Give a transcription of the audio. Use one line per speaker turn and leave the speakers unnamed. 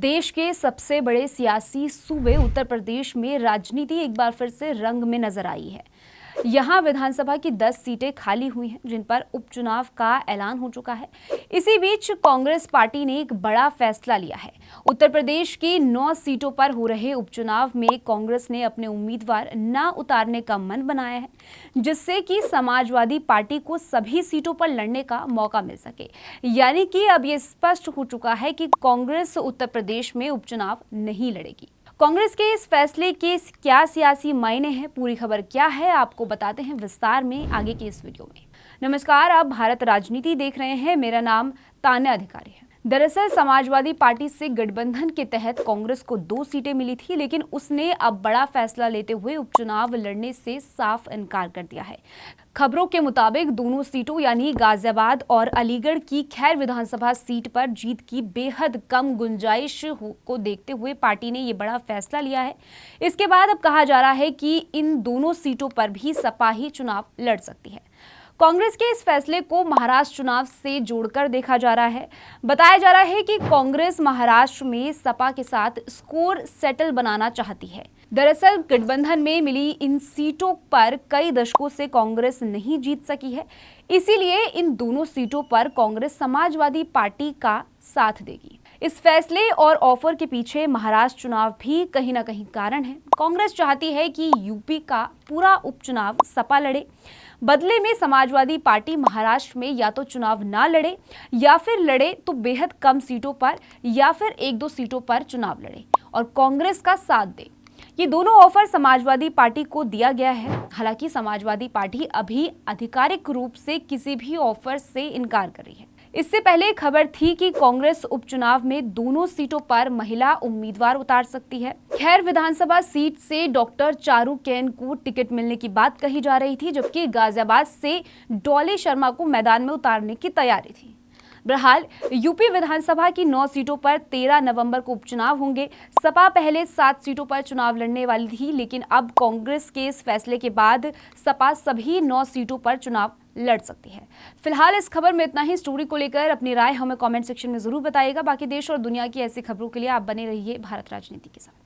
देश के सबसे बड़े सियासी सूबे उत्तर प्रदेश में राजनीति एक बार फिर से रंग में नजर आई है। यहां विधानसभा की 10 सीटें खाली हुई हैं, जिन पर उपचुनाव का ऐलान हो चुका है। इसी बीच कांग्रेस पार्टी ने एक बड़ा फैसला लिया है। उत्तर प्रदेश की 9 सीटों पर हो रहे उपचुनाव में कांग्रेस ने अपने उम्मीदवार न उतारने का मन बनाया है, जिससे कि समाजवादी पार्टी को सभी सीटों पर लड़ने का मौका मिल सके। यानी कि अब ये स्पष्ट हो चुका है कि कांग्रेस उत्तर प्रदेश में उपचुनाव नहीं लड़ेगी। कांग्रेस के इस फैसले के क्या सियासी मायने हैं, पूरी खबर क्या है, आपको बताते हैं विस्तार में आगे की इस वीडियो में। नमस्कार, आप भारत राजनीति देख रहे हैं। मेरा नाम तान्या अधिकारी है। दरअसल समाजवादी पार्टी से गठबंधन के तहत कांग्रेस को 2 सीटें मिली थी, लेकिन उसने अब बड़ा फैसला लेते हुए उपचुनाव लड़ने से साफ इनकार कर दिया है। खबरों के मुताबिक दोनों सीटों यानी गाजियाबाद और अलीगढ़ की खैर विधानसभा सीट पर जीत की बेहद कम गुंजाइश को देखते हुए पार्टी ने ये बड़ा फैसला लिया है। इसके बाद अब कहा जा रहा है कि इन दोनों सीटों पर भी सपा ही चुनाव लड़ सकती है। कांग्रेस के इस फैसले को महाराष्ट्र चुनाव से जोड़कर देखा जा रहा है। बताया जा रहा है कि कांग्रेस महाराष्ट्र में सपा के साथ स्कोर सेटल बनाना चाहती है। दरअसल गठबंधन में मिली इन सीटों पर कई दशकों से कांग्रेस नहीं जीत सकी है, इसीलिए इन दोनों सीटों पर कांग्रेस समाजवादी पार्टी का साथ देगी। इस फैसले और ऑफर के पीछे महाराष्ट्र चुनाव भी कहीं ना कहीं कारण है। कांग्रेस चाहती है कि यूपी का पूरा उपचुनाव सपा लड़े। बदले में समाजवादी पार्टी महाराष्ट्र में या तो चुनाव ना लड़े या फिर लड़े तो बेहद कम सीटों पर या फिर 1-2 सीटों पर चुनाव लड़े और कांग्रेस का साथ दे। ये दोनों ऑफर समाजवादी पार्टी को दिया गया है। हालांकि समाजवादी पार्टी अभी आधिकारिक रूप से किसी भी ऑफर से इनकार कर रही है। इससे पहले खबर थी कि कांग्रेस उपचुनाव में दोनों सीटों पर महिला उम्मीदवार उतार सकती है। खैर विधानसभा सीट से डॉक्टर चारू कैन को टिकट मिलने की बात कही जा रही थी, जबकि गाजियाबाद से डॉले शर्मा को मैदान में उतारने की तैयारी थी। बहरहाल यूपी विधानसभा की 9 सीटों पर 13 नवंबर को उपचुनाव होंगे। सपा पहले 7 सीटों पर चुनाव लड़ने वाली थी, लेकिन अब कांग्रेस के इस फैसले के बाद सपा सभी 9 सीटों पर चुनाव लड़ सकती है। फिलहाल इस खबर में इतना ही। स्टोरी को लेकर अपनी राय हमें कमेंट सेक्शन में जरूर बताइएगा। बाकी देश और दुनिया की ऐसी खबरों के लिए आप बने रहिए भारत राजनीति के साथ।